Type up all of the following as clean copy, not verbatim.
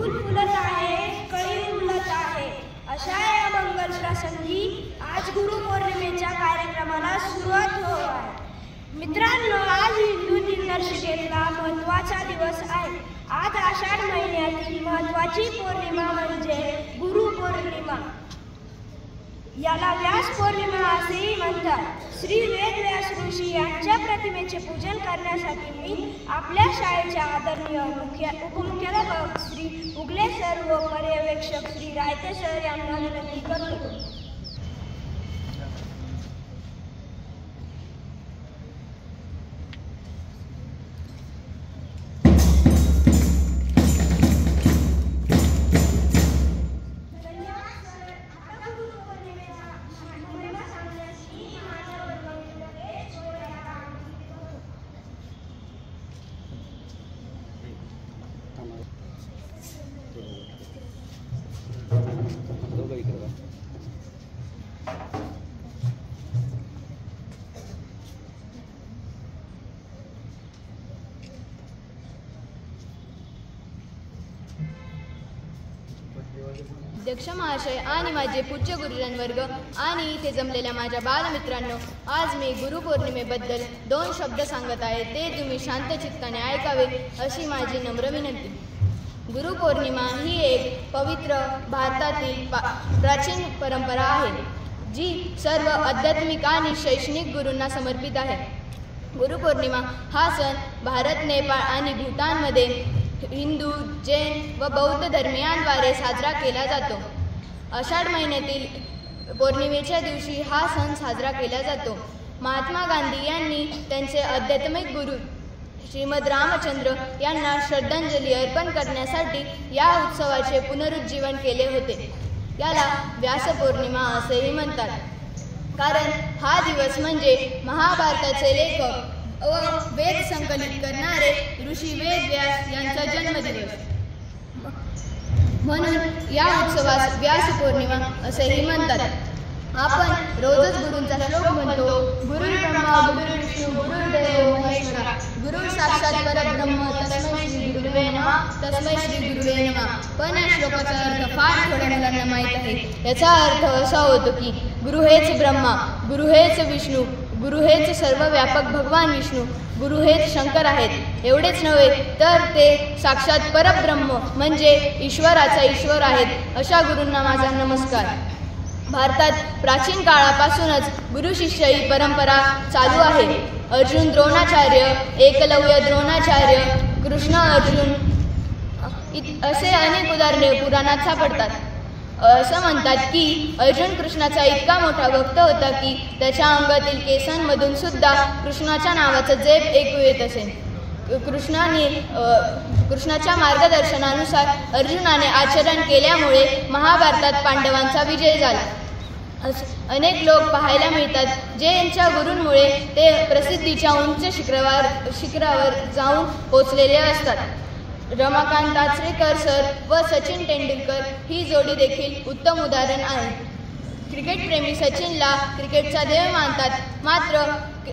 फूल फुलत आहे, कळी उमलत आहे. अशा या मंगल प्रसंगी आज गुरुपौर्णिमेच्या कार्यक्रमाला सुरुवात होत आहे. मित्रांनो, आज हिंदू दिनदर्शिकेतला महत्त्वाचा दिवस आहे. आज आषाढ महिन्यातील महत्त्वाची पौर्णिमा म्हणजे गुरुपौर्णिमा. याला व्यास पौर्णिमा असेही म्हणतात. श्री वेदव्यास ऋषी यांच्या प्रतिमेचे पूजन करण्यासाठी मी आपल्या शाळेच्या आदरणीय उपमुख्याध्यापक श्री उगले सर व पर्यवेक्षक श्री रायते सर यांना विनंती करतो. अध्यक्ष महाशय आणि माझे पूज्य गुरुजन वर्ग आणि इथे जमलेल्या माझ्या बालमित्रांनो, आज मी गुरुपौर्णिमेबद्दल 2 शब्द सांगत आहे. ते तुम्ही शांत चित्ताने ऐकावे अशी माझी नम्र विनंती. गुरुपौर्णिमा ही एक पवित्र भारतातील प्राचीन परंपरा आहे, जी सर्व आध्यात्मिक आणि शैक्षणिक गुरूंना समर्पित आहे. गुरुपौर्णिमा हा सण भारत, नेपाळ आणि भूतानमध्ये हिंदू, जैन व बौद्ध धर्मीयांद्वारे साजरा केला जातो. आषाढ महिन्यातील पौर्णिमेच्या दिवशी हा सण साजरा केला जातो. महात्मा गांधी यांनी त्यांचे आध्यात्मिक गुरु श्रीमद रामचंद्र यांना श्रद्धांजली अर्पण करण्यासाठी या उत्सवाचे पुनरुज्जीवन केले होते. याला व्यास पौर्णिमा असेही म्हणतात, कारण हा दिवस म्हणजे महाभारताचे लेखक व वेद संकलित करणारे ऋषी वेदव्यास यांचा जन्मदिवस. म्हणून या उत्सवास व्यास पौर्णिमा असेही म्हणतात. आपण रोजच गुरूंचा श्लोक म्हणतो. गुरुर्ब्रह्मा गुरुर्विष्णू गुरुर्देव महेश्वरा गुरु साक्षात परब्रह्म तस्मै श्री गुरुवे नमः तस्मै श्री गुरुवे नमः. पण या श्लोकाचा अर्थ फार थोड्या मुलांना माहीत आहे. याचा अर्थ असा होतो की गुरु हेच ब्रह्मा, गुरु हेच विष्णू, गुरु हेच सर्व व्यापक भगवान विष्णू, गुरु हेच शंकर आहेत. एवढेच नव्हे तर ते साक्षात परब्रह्म म्हणजे ईश्वराचा ईश्वर आहेत. अशा गुरूंना माझा नमस्कार. भारतात प्राचीन काळापासूनच गुरु शिष्य ही परंपरा चालू आहे. अर्जुन द्रोणाचार्य, एकलव्य द्रोणाचार्य, कृष्ण अर्जुन असे अनेक उदाहरणे पुराणात सापडतात. असं म्हणतात की अर्जुन कृष्णाचा इतका मोठा भक्त होता की त्याच्या अंगातील केसांमधून सुद्धा कृष्णाच्या नावाचा जप ऐकू येत असे. कृष्णाच्या मार्गदर्शनानुसार अर्जुनाने आचरण केल्यामुळे महाभारतात पांडवांचा विजय झाला. अनेक लोक पाहायला मिळतात जे यांच्या गुरूंमुळे ते प्रसिद्धीच्या उंच शिखरावर जाऊन पोचलेले असतात. रमाकांत आचरेकर सर व सचिन तेंडुलकर ही जोडी देखील उत्तम उदाहरण आहे. क्रिकेटप्रेमी सचिनला क्रिकेटचा देव मानतात, मात्र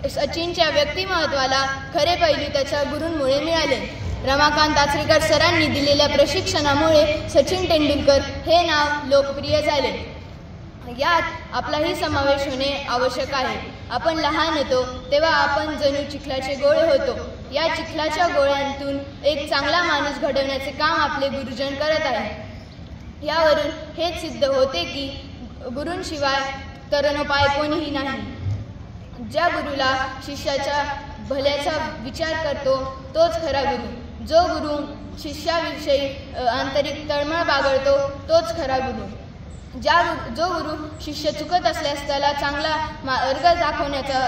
सचिनच्या व्यक्तिमत्वाला खरे पैलू त्याच्या गुरूंमुळे मिळाले. रमाकांत आचरेकर सरांनी दिलेल्या प्रशिक्षणामुळे सचिन तेंडुलकर हे नाव लोकप्रिय झाले. यात आपलाही समावेश होणे आवश्यक आहे. आपण लहान होतो तेव्हा आपण जणू चिखलाचे गोळे होतो. या चिखलाच्या गोळ्यांतून एक चांगला माणूस घडवण्याचे काम आपले गुरुजन करत आहे. यावरून हेच सिद्ध होते की गुरूंशिवाय तरणोपाय कोणीही नाही. ज्या गुरुला शिष्याच्या भल्याचा विचार करतो तोच खरा गुरु. जो गुरु शिष्याविषयी आंतरिक तळमळ बाळगतो तोच खरा गुरु. जो गुरु शिष्य चुकत असल्यास त्याला चांगला मार्ग दाखवण्याचा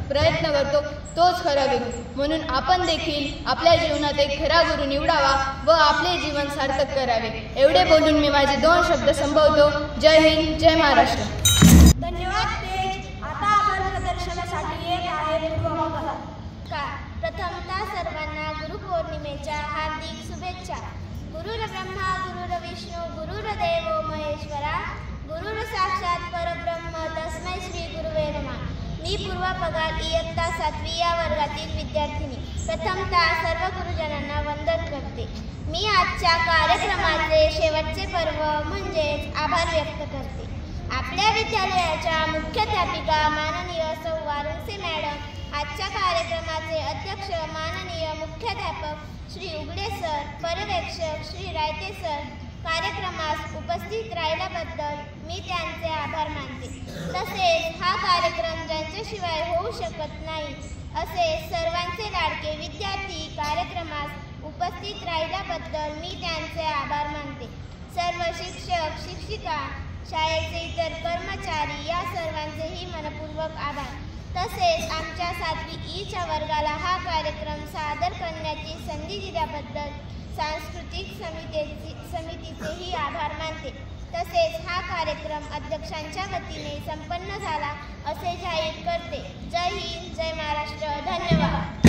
प्रयत्न करतो तोच खरा गुरु. म्हणून आपण देखील आपल्या जीवनात एक खरा गुरु निवडावा व आपले जीवन सार्थक करावे. एवढे बोलून मी माझे 2 शब्द संपवतो. जय हिंद, जय महाराष्ट्र. धन्यवाद तेज. आता आपण प्रदर्शनासाठी येत आहे पूर्वमंगल. प्रथमतः सर्वांना गुरुपौर्णिमेच्या हार्दिक शुभेच्छा. गुरुर्ब्रह्मा गुरुर्विष्णू गुरुर्देव महेश्वरा गुरुर साक्षात परब्रह्म तस्मै श्री गुरुवे नमः. मी पूर्व पगार इयत्ता 7वी या वर्गातील विद्यार्थिनी. प्रथमतः सर्व गुरुजनांना वंदन करते. मी आजच्या कार्यक्रमाचे शेवटचे पर्व म्हणजेच आभार व्यक्त करते. आपल्या विद्यालयाच्या मुख्याध्यापिका माननीय सौ वारुंसे मॅडम, आजच्या कार्यक्रमाचे अध्यक्ष माननीय मुख्याध्यापक श्री उगडे सर, पर्यवेक्षक श्री रायते सर, कार्यक्रमास उपस्थित राहिल्याबद्दल मी त्यांचे आभार मानते. तसेच हा कार्यक्रम ज्यांच्याशिवाय होऊ शकत नाही असे सर्वांचे लाडके विद्यार्थी कार्यक्रमास उपस्थित राहिल्याबद्दल मी त्यांचे आभार मानते. सर्व शिक्षक, शिक्षिका, शाळेचे इतर कर्मचारी या सर्वांचेही मनपूर्वक आभार. तसेच आमच्या 7वी ईच्या वर्गाला हा कार्यक्रम सादर करण्याची संधी दिल्याबद्दल सांस्कृतिक समितीचेही आभार मानते. तसेच हा कार्यक्रम अध्यक्षांच्या वतीने संपन्न झाला असे जाहीर करते. जय हिंद, जय महाराष्ट्र. धन्यवाद.